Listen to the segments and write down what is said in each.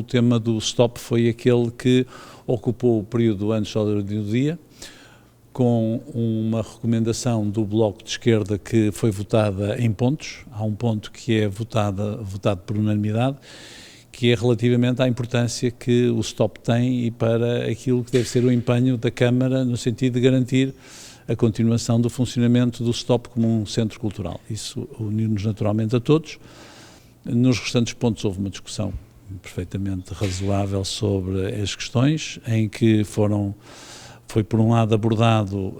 o tema do stop foi aquele que ocupou o período antes da ordem do dia, com uma recomendação do Bloco de Esquerda que foi votada em pontos. Há um ponto que é votado por unanimidade, que é relativamente à importância que o stop tem e para aquilo que deve ser o empenho da Câmara no sentido de garantir a continuação do funcionamento do stop como um centro cultural. Isso uniu-nos naturalmente a todos. Nos restantes pontos houve uma discussão perfeitamente razoável sobre as questões, em que foi por um lado abordado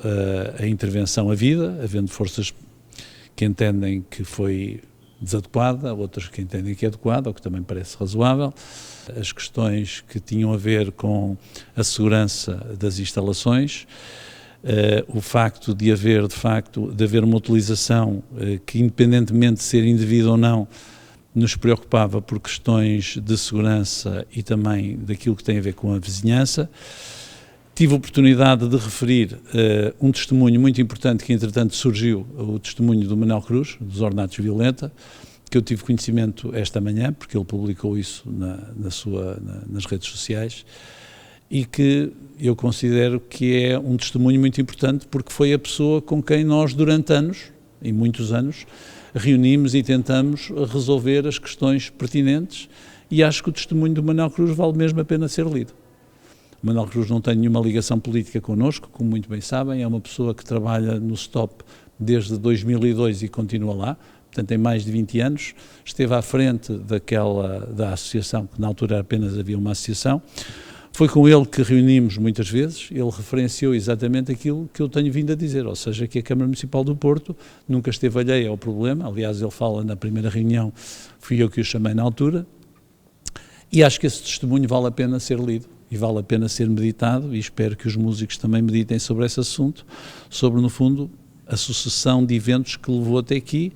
a intervenção à vida, havendo forças que entendem que foi desadequada, outras que entendem que é adequada, o que também parece razoável. As questões que tinham a ver com a segurança das instalações, o facto de haver uma utilização que, independentemente de ser indevida ou não, nos preocupava por questões de segurança e também daquilo que tem a ver com a vizinhança. Tive a oportunidade de referir um testemunho muito importante que, entretanto, surgiu, o testemunho do Manuel Cruz, dos Ornatos Violeta, que eu tive conhecimento esta manhã, porque ele publicou isso nas redes sociais, e que eu considero que é um testemunho muito importante, porque foi a pessoa com quem nós, durante anos, e muitos anos, reunimos e tentamos resolver as questões pertinentes, e acho que o testemunho do Manuel Cruz vale mesmo a pena ser lido. O Manuel Cruz não tem nenhuma ligação política connosco, como muito bem sabem, é uma pessoa que trabalha no STOP desde 2002 e continua lá, portanto tem mais de 20 anos, esteve à frente da associação, que na altura apenas havia uma associação. Foi com ele que reunimos muitas vezes, ele referenciou exatamente aquilo que eu tenho vindo a dizer, ou seja, que a Câmara Municipal do Porto nunca esteve alheia ao problema, aliás ele fala na primeira reunião, fui eu que o chamei na altura, e acho que esse testemunho vale a pena ser lido e vale a pena ser meditado, e espero que os músicos também meditem sobre esse assunto, sobre, no fundo, a sucessão de eventos que levou até aqui,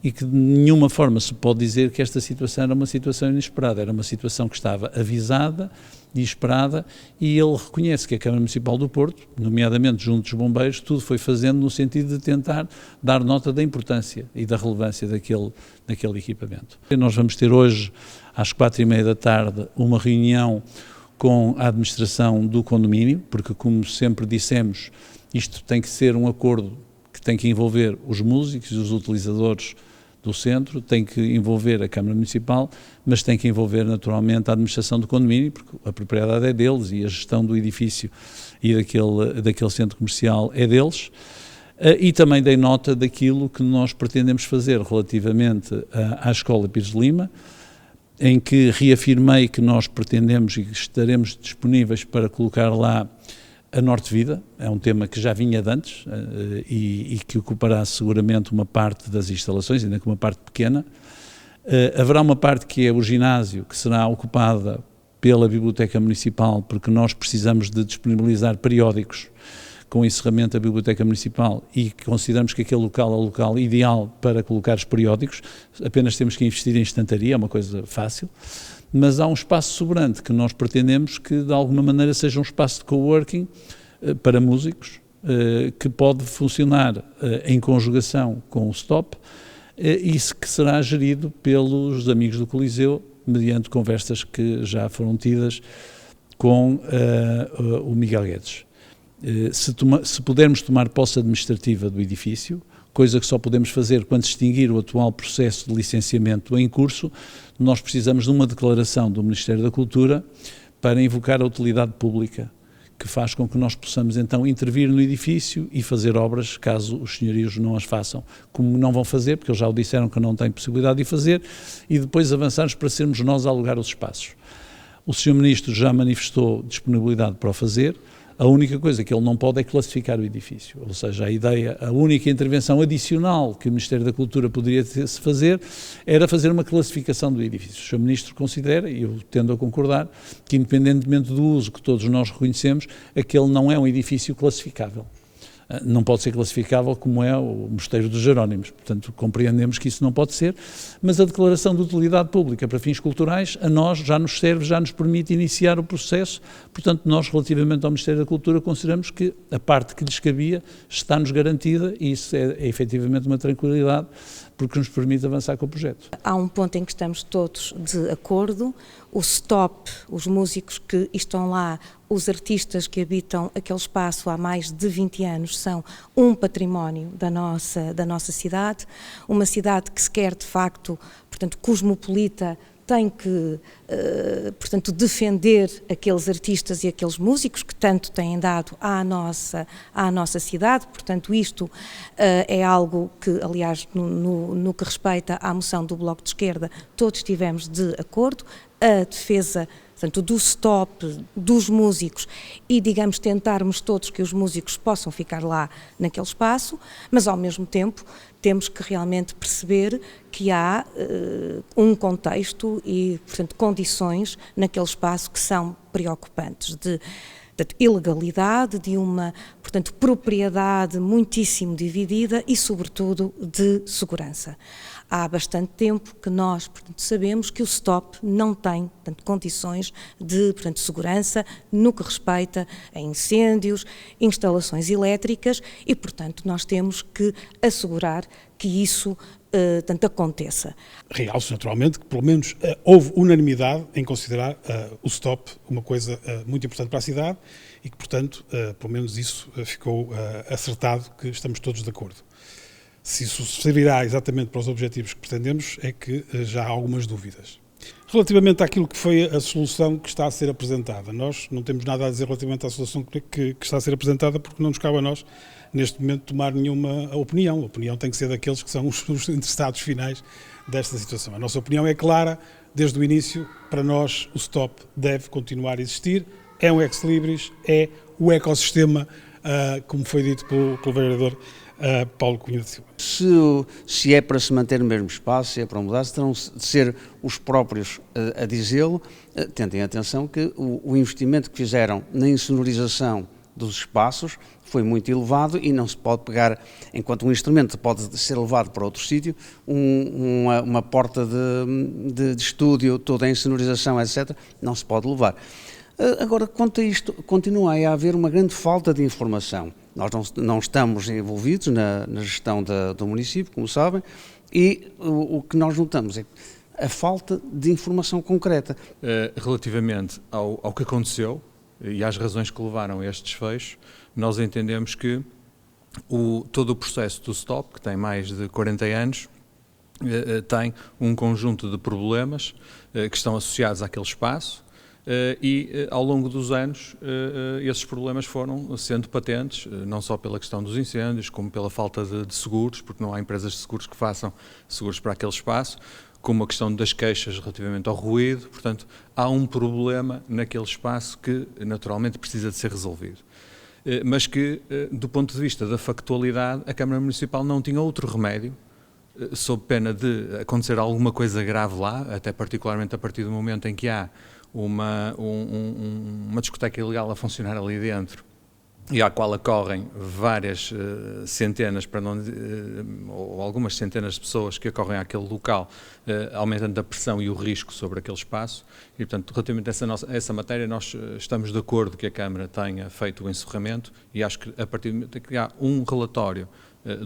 e que de nenhuma forma se pode dizer que esta situação era uma situação inesperada, era uma situação que estava avisada e esperada, e ele reconhece que a Câmara Municipal do Porto, nomeadamente junto dos bombeiros, tudo foi fazendo no sentido de tentar dar nota da importância e da relevância daquele equipamento. Nós vamos ter hoje, às 4h30 da tarde, uma reunião com a administração do condomínio, porque, como sempre dissemos, isto tem que ser um acordo que tem que envolver os músicos e os utilizadores do centro, tem que envolver a Câmara Municipal, mas tem que envolver naturalmente a administração do condomínio, porque a propriedade é deles e a gestão do edifício e daquele centro comercial é deles. E também dei nota daquilo que nós pretendemos fazer relativamente à Escola Pires de Lima, em que reafirmei que nós pretendemos e estaremos disponíveis para colocar lá a Norte Vida. É um tema que já vinha de antes e que ocupará seguramente uma parte das instalações, ainda que uma parte pequena. Haverá uma parte que é o ginásio, que será ocupada pela Biblioteca Municipal, porque nós precisamos de disponibilizar periódicos com o encerramento da Biblioteca Municipal, e consideramos que aquele local é o local ideal para colocar os periódicos. Apenas temos que investir em estantaria, é uma coisa fácil, mas há um espaço sobrante que nós pretendemos que de alguma maneira seja um espaço de coworking para músicos, que pode funcionar em conjugação com o STOP, e que será gerido pelos amigos do Coliseu, mediante conversas que já foram tidas com o Miguel Guedes. Se pudermos tomar posse administrativa do edifício, coisa que só podemos fazer quando se extinguir o atual processo de licenciamento em curso, nós precisamos de uma declaração do Ministério da Cultura para invocar a utilidade pública, que faz com que nós possamos então intervir no edifício e fazer obras, caso os senhorios não as façam, como não vão fazer, porque eles já o disseram que não têm possibilidade de fazer, e depois avançarmos para sermos nós a alugar os espaços. O Sr. Ministro já manifestou disponibilidade para o fazer. A única coisa que ele não pode é classificar o edifício, ou seja, a única intervenção adicional que o Ministério da Cultura poderia se fazer era fazer uma classificação do edifício. O Sr. Ministro considera, e eu tendo a concordar, que independentemente do uso que todos nós reconhecemos, aquele não é um edifício classificável. não pode ser classificável como é o Mosteiro dos Jerónimos. Portanto, compreendemos que isso não pode ser, mas a declaração de utilidade pública para fins culturais, a nós já nos serve, já nos permite iniciar o processo. Portanto, nós, relativamente ao Ministério da Cultura, consideramos que a parte que lhes cabia está-nos garantida e isso é efetivamente uma tranquilidade, porque nos permite avançar com o projeto. Há um ponto em que estamos todos de acordo, o STOP, os músicos que estão lá, os artistas que habitam aquele espaço há mais de 20 anos são um património da nossa cidade, uma cidade que se quer de facto, portanto, cosmopolita, tem que, portanto, defender aqueles artistas e aqueles músicos que tanto têm dado à nossa cidade. Portanto, isto é algo que, aliás, no que respeita à moção do Bloco de Esquerda, todos estivemos de acordo. A defesa, portanto, do STOP, dos músicos e, digamos, tentarmos todos que os músicos possam ficar lá naquele espaço, mas ao mesmo tempo temos que realmente perceber que há um contexto e, portanto, condições naquele espaço que são preocupantes de ilegalidade, de uma, portanto, propriedade muitíssimo dividida e, sobretudo, de segurança. Há bastante tempo que nós, portanto, sabemos que o STOP não tem, portanto, condições de, portanto, segurança no que respeita a incêndios, instalações elétricas e, portanto, nós temos que assegurar que isso tanto aconteça. Realço naturalmente que pelo menos houve unanimidade em considerar o STOP uma coisa muito importante para a cidade e que, portanto, pelo menos isso ficou acertado, que estamos todos de acordo. Se isso servirá exatamente para os objetivos que pretendemos, é que já há algumas dúvidas. Relativamente àquilo que foi a solução que está a ser apresentada, nós não temos nada a dizer relativamente à solução que está a ser apresentada porque não nos cabe a nós, neste momento, tomar nenhuma opinião. A opinião tem que ser daqueles que são os interessados finais desta situação. A nossa opinião é clara, desde o início, para nós o STOP deve continuar a existir, é um ex-libris, é o ecossistema, como foi dito pelo vereador Paulo Cunha da Silva. Se é para se manter no mesmo espaço, se é para mudar, terão de ser os próprios a dizê-lo. Tentem atenção que o investimento que fizeram na insonorização dos espaços foi muito elevado e não se pode pegar, enquanto um instrumento pode ser levado para outro sítio, uma porta de estúdio, toda a insonorização, etc., não se pode levar. Agora, quanto a isto, continua a haver uma grande falta de informação. Nós não estamos envolvidos na gestão do município, como sabem, e o que nós notamos é a falta de informação concreta. Relativamente ao que aconteceu e às razões que levaram a este desfecho, nós entendemos que todo o processo do STOP, que tem mais de 40 anos, tem um conjunto de problemas que estão associados àquele espaço, e ao longo dos anos esses problemas foram sendo patentes, não só pela questão dos incêndios, como pela falta de seguros, porque não há empresas de seguros que façam seguros para aquele espaço, como a questão das queixas relativamente ao ruído. Portanto, há um problema naquele espaço que naturalmente precisa de ser resolvido. Mas que, do ponto de vista da factualidade, a Câmara Municipal não tinha outro remédio, sob pena de acontecer alguma coisa grave lá, até particularmente a partir do momento em que há uma discoteca ilegal a funcionar ali dentro e à qual acorrem várias centenas, ou algumas centenas de pessoas que acorrem àquele local, aumentando a pressão e o risco sobre aquele espaço. E, portanto, relativamente a essa matéria, nós estamos de acordo que a Câmara tenha feito o encerramento e acho que a partir do momento que há um relatório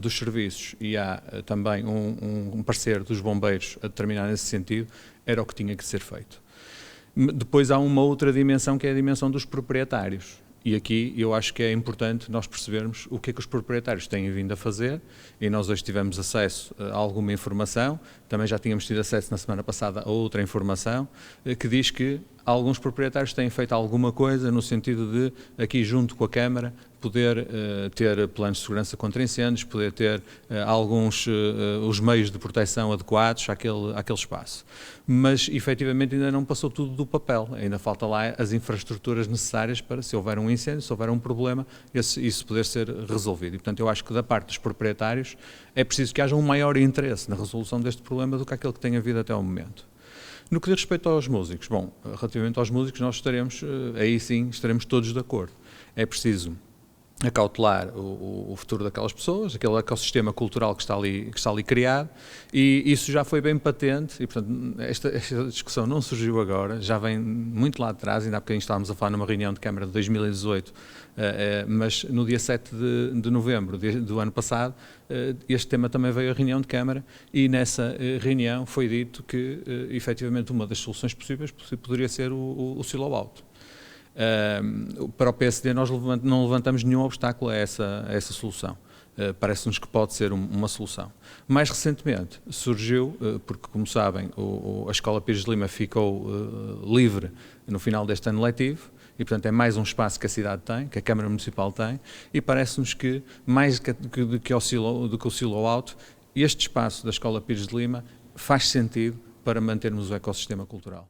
dos serviços e há também um parecer dos bombeiros a determinar nesse sentido, era o que tinha que ser feito. Depois há uma outra dimensão, que é a dimensão dos proprietários. E aqui eu acho que é importante nós percebermos o que é que os proprietários têm vindo a fazer, e nós hoje tivemos acesso a alguma informação, também já tínhamos tido acesso na semana passada a outra informação, que diz que alguns proprietários têm feito alguma coisa no sentido de, aqui junto com a Câmara, poder ter planos de segurança contra incêndios, poder ter os meios de proteção adequados àquele espaço. Mas, efetivamente, ainda não passou tudo do papel, ainda falta lá as infraestruturas necessárias para, se houver um incêndio, se houver um problema, isso poder ser resolvido. E, portanto, eu acho que da parte dos proprietários é preciso que haja um maior interesse na resolução deste problema do que aquele que tem havido até ao momento. No que diz respeito aos músicos, bom, relativamente aos músicos nós aí sim estaremos todos de acordo. É preciso acautelar o futuro daquelas pessoas, aquele ecossistema cultural que está ali criado, e isso já foi bem patente, e portanto esta discussão não surgiu agora, já vem muito lá de trás, ainda há bocadinho estávamos a falar numa reunião de Câmara de 2018, mas no dia 7 de novembro do ano passado, este tema também veio à reunião de Câmara, e nessa reunião foi dito que efetivamente uma das soluções possíveis poderia ser o silo-out. Para o PSD nós não levantamos nenhum obstáculo a essa solução. Parece-nos que pode ser uma solução. Mais recentemente surgiu, porque como sabem, a Escola Pires de Lima ficou livre no final deste ano letivo, e portanto é mais um espaço que a cidade tem, que a Câmara Municipal tem, e parece-nos que mais do que o silo-out, este espaço da Escola Pires de Lima faz sentido para mantermos o ecossistema cultural.